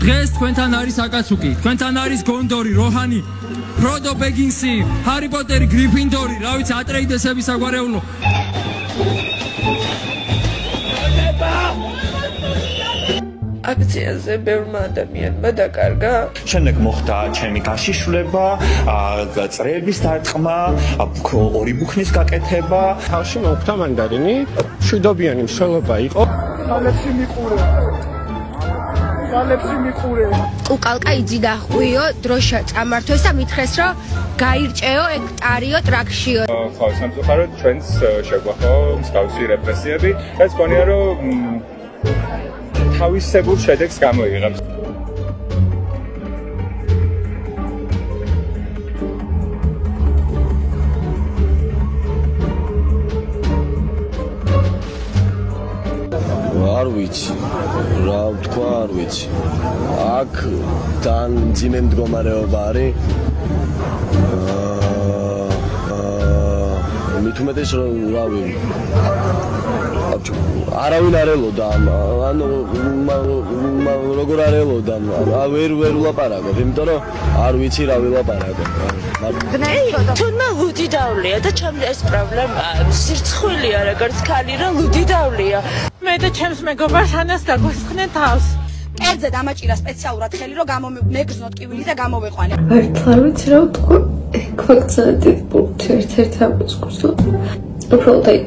დღეს თქვენთან არის აკაცუკი, თქვენთან არის გონდორი, როჰანი, ფროდო ბეგინსი, ჰარი პოტერი, გრიფინდორი, რა ვიცი, ატრეიდესების საგვარეულო. აქციაზე ბევრმა ადამიანმა დაკარგა. შემდეგ მოხდა ჩემი გაშიშვლება, წრეების დარტყმა, ორი ბუქნის გაკეთება. თავში მოხდა მანდარინი, მშვიდობიანი მსვლელობა იყო. გალებში მიყურე. უკალკა იძიდა ხვიო, დროშა წამართვეს და მითხრეს, რომ გაირჭეო ეგ ტარიო ტრაქშიო. ხო, სამწუხაროდ ჩვენს შეგვახო მსგავსი რეპრესიები. ეს გონია რომ თავისებურ შედეგს გამოიღებს. არ ვიცი, რა ვთქვა, არ ვიცი. აქ თან ძიმე მდგომარეობა არის. მით უმეტეს რომ რავი არავინ არ ელოდა, ანუ როგორ არ ელოდა, ვერ ვლაპარაკობ, იმიტომ რომ არ ვიცი რა ვილაპარაკო. თუნმა ლუდი დავლია და ჩემს ეს პრობლემა სირცხვილია, როგორც ქალი რომ ლუდი დავლია. მე და ჩემს მეგობარს ანას დაგვესხნენ თავს. კერძე დამაჭირა სპეციალურად ხელი, რომ მეგრძნოთ კივილი და გამოვეყვანე. არით არ ვიცი რა ვთქვა, ქვაკცადი პუნქტი ერთ-ერთი ამოწყვს. უბრალოდ აი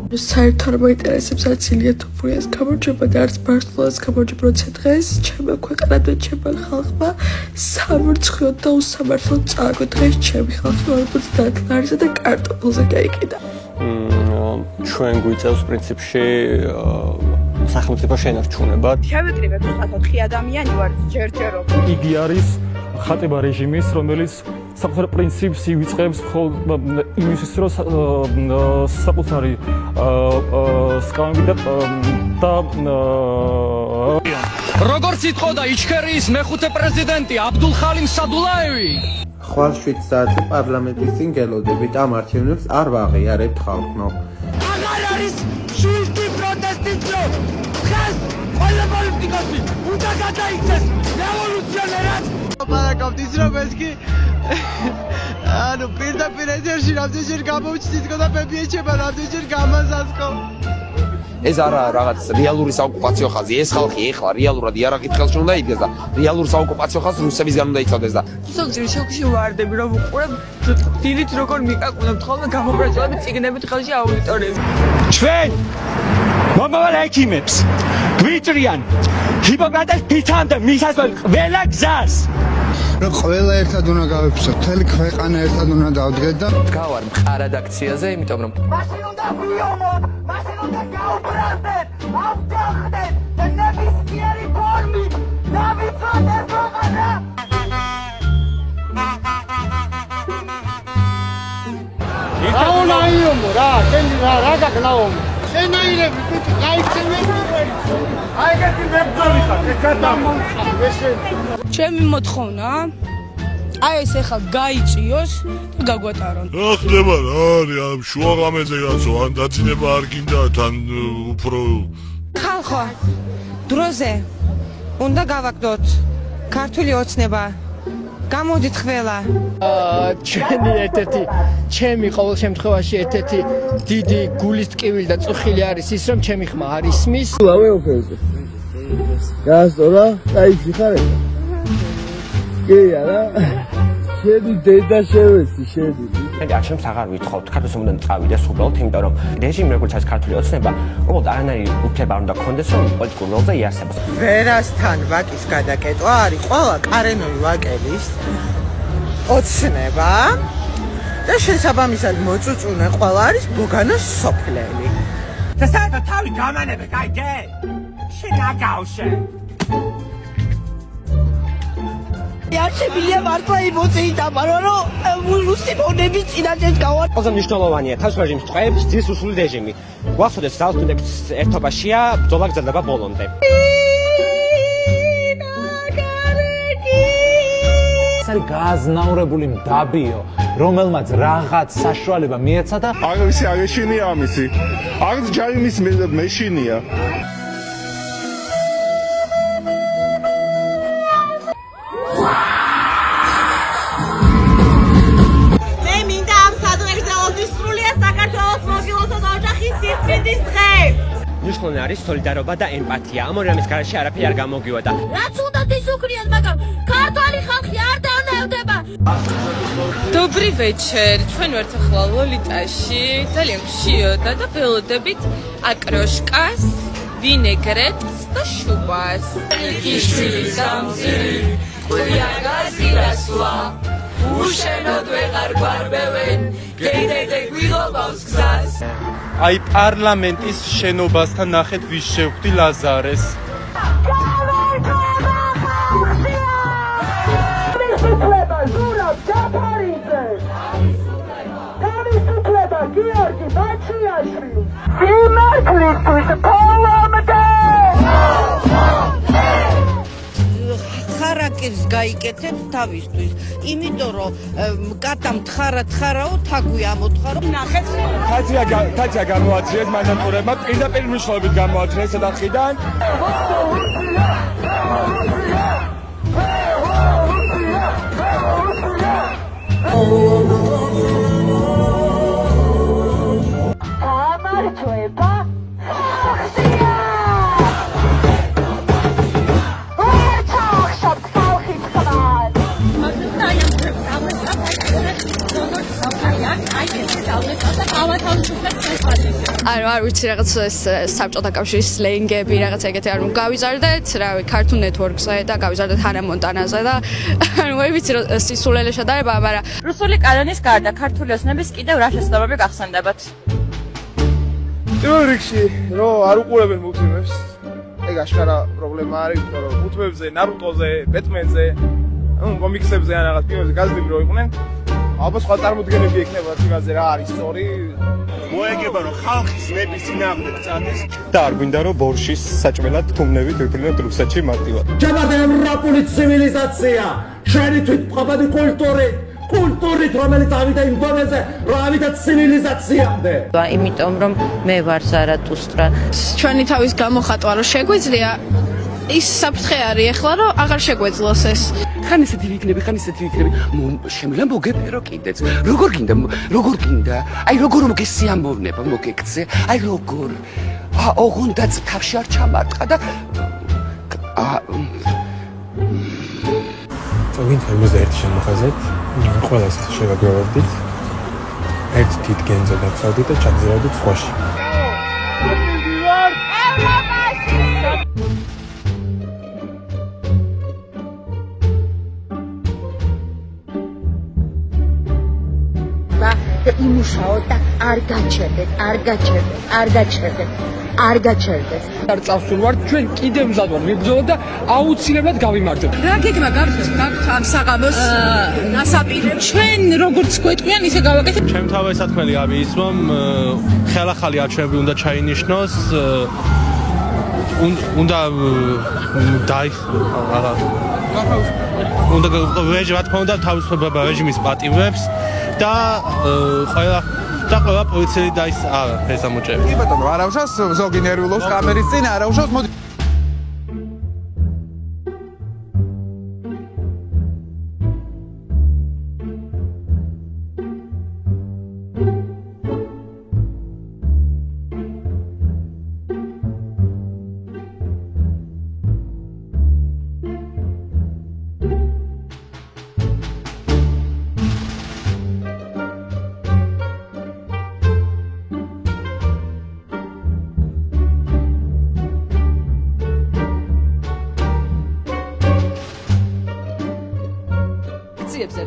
საერთოდ არ მაინტერესებს არც ილია თოფურიას გამარჯვება და არც ბარსელონას გამარჯვება, როცა დღეს ჩემმა ქვეყანამ და ჩემმა ხალხმა სამარცხვიოდ და უსამართლოდ წააგო. დღეს ჩემი ხალხი 50 ლარზე და კარტოფილზე გაიყიდა. ჩვენ გვიწევს პრინციპში სახელმწიფო შენარჩუნება. შევიკრიბებ 4 ადამიანი ვარ ჯერჯერობ. იგი არის ხატება რეჟიმის, რომელიც საკუთარ პრინციპს ივიწყებს იმისთვის, რომ საკუთარი სკამები და როგორც იტყოდა იჩქერიის მეხუთე პრეზიდენტი აბდულხალიმ სადულაევი, ხვალ 7 საათზე პარლამენტის წინ გელოდებით, ამ არჩევნებს არ ვაღიარებთ ხალხო. აღარ არის შულტი პროტესტიო. ხეს ყველა პოლიტიკოსი უნდა გადაიქცეს რევოლუციონერად. პარაკავთ ის რომ ეს კი ანუ პირდაპირ ეთერში რამდენჯერ გამოვჩნდით და პეპიეჩება რამდენჯერ გამაზასკო. ეს არა რაღაც რეალური საოკუპაციო ხაზი, ეს ხალხი ეხლა რეალურად იარაღით ხელში უნდა იდგეს და რეალურ საოკუპაციო ხაზს რუსებისგან უნდა იცავდეს და ზოგჯერ შოკში ვარდები რომ უყურებ დილით როგორ მიკაკვინებთ ხოლმე გამოპრეწლები წიგნებით ხელში აუდიტორიებს. ჩვენ მომავალ ექიმებს გვიჭრიან ჰიპოკრატეს ფიცამდე მისასვლელ ყველა გზას. რომ ყველა ერთად უნდა გავიფიცოთ, მთელი ქვეყანა ერთად უნდა დავდგეთ და გავარ მყარად აქციაზე, იმიტომ რომ მაშინ უნდა ვიომოთ, მაშინ უნდა გავბრაზდეთ, ავჯახდეთ და ნებისმიერი ფორმით დავიცვათ ეს ქვეყანა. აუნაიომო რა, შენ რა გაკნაომო. შენაირები პიტი გაიქცევენ. აი ეგეთი მებრძოლი ხარ, ეს გადამოუხარ, ესე. ჩემი მოთხოვნა აი ეს ახლა გაიწიოს და გაგვატარონ. რა ხდება რა არის ამ შუაღამეზე გასო, ან დაძინება არ გინდა თან უფრო ხალხო დროზე უნდა გავაკდოთ ქართული ოცნება. გამოდით ყველა. ჩვენი ერთ-ერთი ჩემი ყოველ შემთხვევაში ერთ-ერთი დიდი გულის ტკივილი და წუხილი არის ის რომ ჩემი ხმა არ ისმის. ლავე ოფერზე. გასწორა, დაიჭი ხარ ეს. კი არა. შედი დედა შევეცი, შედი. მე არჩევნებს აღარ ვითხოვთ, ქართულ ომიდან წავიდეს უბრალოდ, იმიტომ რომ რეჟიმი როგორც არის ქართული ოცნება, უბრალოდ არანაირი უფლება არ უნდა ქონდეს, რომ პოლიტიკურ ველზე იარსებოს. ვერასთან ვაკის გადაკეტვა არის ყველა კარენული ვაკელის ოცნება და შესაბამისად მოწუწუნე ყველა არის ბოგანოს სოფლელი. და საერთოდ თავი გამანებე, გაიგე? შენ აგავშე. არჩებილია მართლა იმოწეით ამარო, რომ რუსი მონების წინაშე გავა. ყველაზე მნიშვნელოვანია თავს რეჟიმს წვევს ძის რუსული რეჟიმი. გვახსოვდეს ძალთუნდების ერთობაშია ბრძოლა გრძელდება ბოლომდე. არის გააზნაურებული მდაბიო, რომელმაც რაღაც საშუალება მიეცა და აგისი აგეშინია ამისი. აგს ჯაიმის მეშინია. არის სოლიდარობა და ემპათია. ამ ორი რამის გარშე არაფერი არ გამოგივადა. რაც უნდათ ის უკრიათ, მაგრამ ქართველი ხალხი არ დავნევდება. Добрый вечер. ჩვენ ვართ ახლა ლოლიტაში. ძალიან მშიოდა და ველოდებით აკროშკას, ვინეგრეტს და შუბას. იქიშვილის სამზირი, ყვია გაზირასვა. უშენოდ ვეღარ გვარბევენ, გეიდე გვიღობავს გზას. აი პარლამენტის შენობასთან ნახეთ ვის შევხვდი ლაზარეს. გამისუფლება ზურაბ ჯაფარიძე. გამისუფლება გიორგი ბაჩიაშვილი. სიმართლისთვის ფოლომდე. ხარაკებს გაიკეთებ თავისთვის, იმიტომ რომ კატამ თხარაო თაგვი ამოთხარო. ნახეთ. კაცია გამოაცრიეთ მანატურებმა, პირდაპირ მნიშვნელობით გამოაცრიეთ სადახიდან. გამარჯვება. არ ვიცი რაღაც საბჭოთა კავშირის სლენგები რაღაც ეგეთი არ გავიზარდეთ, რავი, Cartoon Network-ზე და გავიზარდეთ Hannah Montana-ზე და არ ვიცი რომ სისულელე შედარება, მაგრამ რუსული კანონის გარდა ქართული ოცნების კიდევ რა შეცდომები გახსენდებათ? პირველ რიგში რომ არ უყურებენ მულტფილმებს, ეგ აშკარა პრობლემა არის, რომ მულტფილმებზე, ნარუტოზე, ბეტმენზე, კომიქსებზე ან რაღაც ფილმებზე გაზრდები რო იყვნენ, ალბათ სხვა წარმოდგენები ექნება თემაზე რა არის სწორი. მოეგება რომ ხალხის ნების წინააღმდეგ წადეს და არ გვინდა რომ ბორშის საჭმელად თუმნებით ვიფრინოთ რუსეთში მარტივად. ჯაბარდა ევროპული ცივილიზაცია, შენი თვითმყოფადი კულტურით, რომელიც ავიდა იმ დონეზე, რომ ავიდა ცივილიზაციამდე. იმიტომ რომ მე ვარ ზარატუსტრა. ჩვენი თავის გამოხატვა რომ შეგვიძლია ის საფრთხე არის ახლა რომ აღარ შეგვეძლოს ეს. ხან ესეთი ვიქნები. შემიძლია მოგეფერო კიდეც. როგორ გინდა? აი როგორ მოგესიამოვნება, მოგეკცე. აი როგორ. ოღონდაც თავში არ ჩამარტყა და ვინ 51 შემოხაზეთ. ყველას შევაგროვებდით. ერთ თით გენზე დაგწავდით და ჩაგზავნით სხვაში. იმუშაოთ და არ გაჩერდეთ. არ წავსულვართ, ჩვენ კიდევ მზად ვართ ვიბრძოლოთ და აუცილებლად გავიმარჯვებთ. რა გეგმა გაქვს ამ საღამოს ნასაპირებს? ჩვენ როგორც გვეტყვიან, ისე გავაკეთებთ. ჩემ თავი სათქმელი არის ის, რომ ხელახალი არჩევნები უნდა ჩაინიშნოს, უნდა რა თქმა უნდა თავისუფლება რეჟიმის პატივებს და ყველა პოლიციელი და ის ეს ამოჭრებს. კი ბატონო, არავშავს ზოგი ნერვიულობს კამერის წინ, არავშავს მოდი.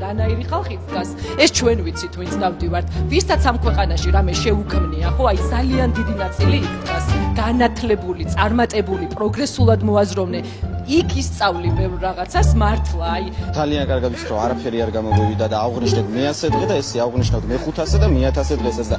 რანაირი ხალხი დგას, ეს ჩვენ ვიცით, ვინც დავდივართ. ვისაც ამ ქვეყანაში რამე შეუქმნია, ხო, აი ძალიან დიდი ნაწილი იქ დგას, განათლებული, წარმატებული, პროგრესულად მოაზროვნე. იქ ისწავლი ბევრ რაღაცას მართლა, აი ძალიან კარგად ვიცით, რომ არაფერი არ გამოგვივიდა და აღვნიშნეთ მე100 დღე და ესე აღვნიშნოთ მე500 და მე1000 დღესაც და